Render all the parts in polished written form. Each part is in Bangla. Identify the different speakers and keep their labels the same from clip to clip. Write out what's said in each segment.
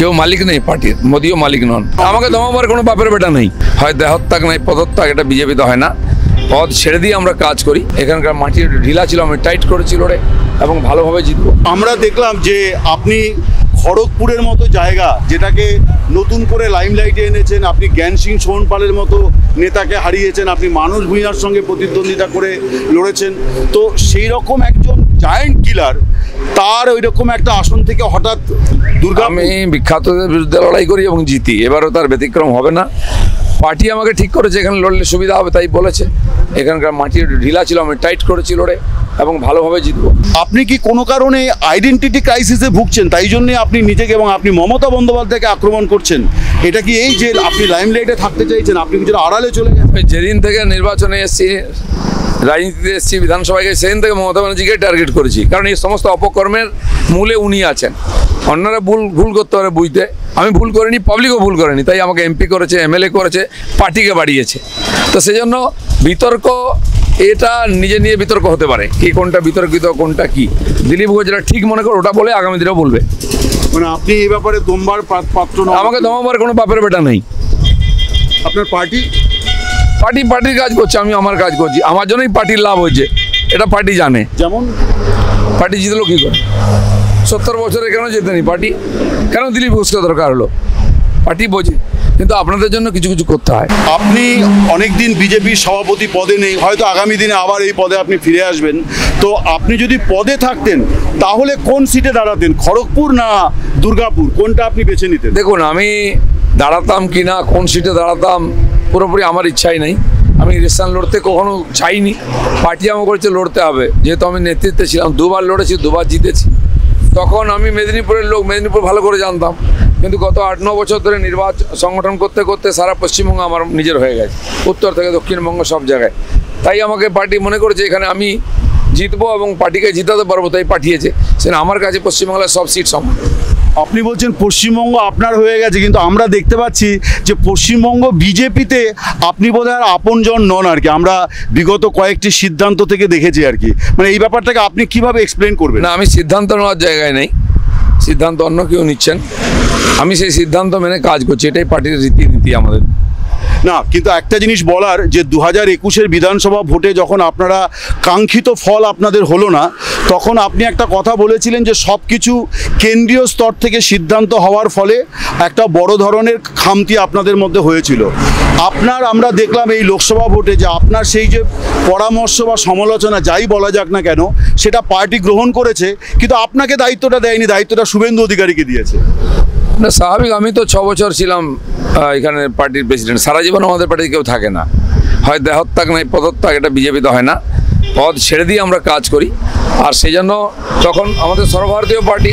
Speaker 1: কেউ মালিক নেই পার্টির, মোদিও মালিক নন। আমাকে দমাবার কোনো বাপের বেটা নেই, হয় দেহত্যাগ নাই পদত্যাগ, এটা বিজেপিতে হয় না। পদ ছেড়ে দিয়ে আমরা কাজ করি। এখানকার মাটির ঢিলা ছিল, আমি টাইট করেছি লড়ে এবং ভালোভাবে জিতবো।
Speaker 2: আমরা দেখলাম যে আপনি খড়গপুরের মতো জায়গা, যেটাকে নতুন করে লাইমলাইটে এনেছেন, আপনি জ্ঞান সিং সোহনপালের মতো নেতাকে হারিয়েছেন, আপনি মানুষ ভূঁইয়ার সঙ্গে প্রতিদ্বন্দ্বিতা করে লড়েছেন। তো সেই রকম একজন জায়ান্ট কিলার, তার ওই রকম একটা আসন থেকে হঠাৎ
Speaker 1: আমি বিখ্যাতদের বিরুদ্ধে লড়াই করি এবং জিতি, এবারও তার ব্যতিক্রম হবে না। পার্টি আমাকে ঠিক করেছে এখানে লড়লে সুবিধা হবে, তাই বলেছে। এখানকার মাটির ঢিলা ছিল, আমি টাইট করেছি লড়ে এবং ভালোভাবে জিতবো।
Speaker 2: আপনি কি কোনো কারণে আইডেন্টিটি ক্রাইসিসে ভুগছেন, তাই জন্যে আপনি নিজেকে এবং আপনি মমতা বন্দ্যোপাধ্যায়কে আক্রমণ করছেন? এটা কি এই যে আপনি লাইমলাইটে থাকতে চাইছেন, আপনি কিছুটা আড়ালে চলে গেছেন?
Speaker 1: যেদিন থেকে নির্বাচনে এসেছি, রাজনীতিতে এসেছি, বিধানসভায় গেছি, সেদিন থেকে মমতা ব্যানার্জিকে টার্গেট করেছি, কারণ এই সমস্ত অপকর্মের মূলে উনি আছেন। অন্যরা ভুল করতে পারে বুঝতে, আমি ভুল করিনি, পাবলিকও ভুল করেনি, তাই আমাকে এমপি করেছে, এমএলএ করেছে, পার্টিকে বাড়িয়েছে। তো সেজন্য বিতর্ক, এটা নিজে নিয়ে বিতর্ক হতে পারে, কি কোনটা বিতর্কিত কোনটা কি। দিলীপ ঘোষ যেটা ঠিক মনে করে ওটা বলে, আগামী দিনেও বলবে।
Speaker 2: মানে আপনি এই ব্যাপারে দমবার পাত্র নন?
Speaker 1: আমাকে দমাবার কোনো বাপের বেটা নেই।
Speaker 2: আপনার
Speaker 1: পার্টির কাজ করছে, আমি আমার কাজ করছি, আমার জন্যই পার্টির লাভ হয়েছে, এটা পার্টি জানে।
Speaker 2: যেমন
Speaker 1: পার্টি জিতলো কি করে? 70 বছরে কেন জেতেনি পার্টি? কেন দিলীপ ঘোষকে দরকার হলো? পার্টি বোঝে, কিন্তু আপনাদের জন্য কিছু কিছু করতে হয়।
Speaker 2: আপনি অনেকদিন বিজেপির সভাপতি পদে নেই, হয়তো আগামী দিনে আবার এই পদে আপনি ফিরে আসবেন। তো আপনি যদি পদে থাকতেন তাহলে কোন সিটে দাঁড়াতেন, খড়গপুর না দুর্গাপুর, কোনটা আপনি বেছে নিতেন?
Speaker 1: দেখুন, আমি দাঁড়াতাম কি না, কোন সিটে দাঁড়াতাম, পুরোপুরি আমার ইচ্ছাই নেই। আমি ইলেকশন লড়তে কখনো চাইনি, পার্টি আমাকে করেছে লড়তে হবে। যেহেতু আমি নেতৃত্বে ছিলাম, 2বার লড়েছি, 2বার জিতেছি। তখন আমি মেদিনীপুরের লোক, মেদিনীপুর ভালো করে জানতাম, কিন্তু গত 8-9 বছর ধরে নির্বাচন সংগঠন করতে করতে সারা পশ্চিমবঙ্গ আমার নিজের হয়ে গেছে, উত্তর থেকে দক্ষিণবঙ্গ সব জায়গায়। তাই আমাকে পার্টি মনে করেছে এখানে আমি জিতবো এবং পার্টিকে জিতাতে পারবো, তাই পাঠিয়েছে। সেটা আমার কাছে পশ্চিমবাংলার সব সিট সমান।
Speaker 2: আপনি বলছেন পশ্চিমবঙ্গ আপনার হয়ে গেছে, কিন্তু আমরা দেখতে পাচ্ছি যে পশ্চিমবঙ্গ বিজেপিতে আপনি বোধহয় আর আপনজন নন আর কি। আমরা বিগত কয়েকটি সিদ্ধান্ত থেকে দেখেছি আর কি। মানে এই ব্যাপারটাকে আপনি কিভাবে এক্সপ্লেন করবেন?
Speaker 1: না, আমি সিদ্ধান্ত নেওয়ার জায়গায় নেই, সিদ্ধান্ত অন্য কেউ নিচ্ছেন, আমি সেই সিদ্ধান্ত মেনে কাজ করছি, এটাই পার্টির রীতিনীতি আমাদের।
Speaker 2: না, কিন্তু একটা জিনিস বলার, যে 2021-এর বিধানসভা ভোটে যখন আপনারা কাঙ্ক্ষিত ফল আপনাদের হলো না, তখন আপনি একটা কথা বলেছিলেন যে সব কিছু কেন্দ্রীয় স্তর থেকে সিদ্ধান্ত হওয়ার ফলে একটা বড় ধরনের খামতি আপনাদের মধ্যে হয়েছিল। আমরা দেখলাম এই লোকসভা ভোটে যে আপনার সেই যে পরামর্শ বা সমালোচনা যাই বলা যাক না কেন, সেটা পার্টি গ্রহণ করেছে, কিন্তু আপনাকে দায়িত্বটা দেয়নি, দায়িত্বটা শুভেন্দু অধিকারীকে দিয়েছে।
Speaker 1: না, স্বাভাবিক। আমি তো 6 বছর ছিলাম এখানে পার্টির প্রেসিডেন্ট, সারা জীবন আমাদের পার্টিতে কেউ থাকে না, হয় দেহত্যাগ নাই পদত্যাগ, এটা বিজেপিতে হয় না। পদ ছেড়ে দিয়ে আমরা কাজ করি, আর সেই জন্য তখন আমাদের সর্বভারতীয় পার্টি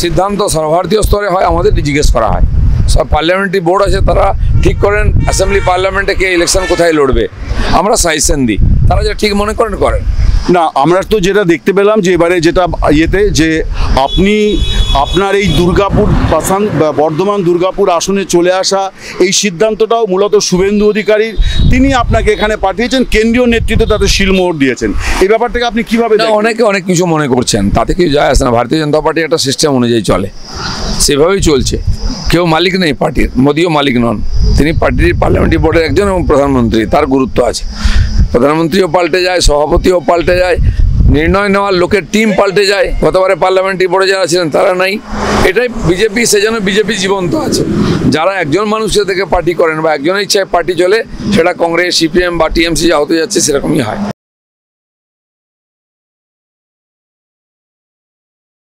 Speaker 1: সিদ্ধান্ত সর্বভারতীয় স্তরে হয়, আমাদের জিজ্ঞেস করা হয়। সব পার্লামেন্টারি বোর্ড আছে, তারা ঠিক করেন অ্যাসেম্বলি পার্লামেন্টে কে ইলেকশন কোথায় লড়বে, আমরা সাজেশন দিই, তারা যেটা ঠিক মনে করেন।
Speaker 2: না, আমরা তো যেটা দেখতে পেলাম যে এবারে যেটা যে আপনি আপনার এই দুর্গাপুর বর্ধমান দুর্গাপুর আসনে চলে আসা, এই সিদ্ধান্তটাও মূলত শুভেন্দু অধিকারীর, তিনি আপনাকে এখানে পাঠিয়েছেন, কেন্দ্রীয় নেতৃত্ব তাতে শিলমোহর দিয়েছেন। এই ব্যাপারটাকে আপনি কিভাবে?
Speaker 1: অনেকে অনেক কিছু মনে করছেন, তাতে কেউ যায় আসে না। ভারতীয় জনতা পার্টি একটা সিস্টেম অনুযায়ী চলে, সেভাবেই চলছে। কেউ মালিক নেই পার্টির, মোদিও মালিক নন। তিনি পার্টির পার্লামেন্টারি বোর্ডের একজন এবং প্রধানমন্ত্রী, তার গুরুত্ব আছে। প্রধানমন্ত্রীও পাল্টে যায়, সভাপতিও পাল্টে যায়, নির্ণয় নেওয়ার লোকের টিম পাল্টে যায়। গতবারে পার্লামেন্টারি বোর্ডে যারা ছিলেন তারা নাই, এটাই বিজেপি। সেজন্য বিজেপি জীবন্ত আছে। যারা একজন মানুষকে থেকে পার্টি করেন বা একজনের ইচ্ছায় পার্টি চলে, সেটা কংগ্রেস, সিপিএম বা টিএমসি যা হতে যাচ্ছে সেরকমই হয়।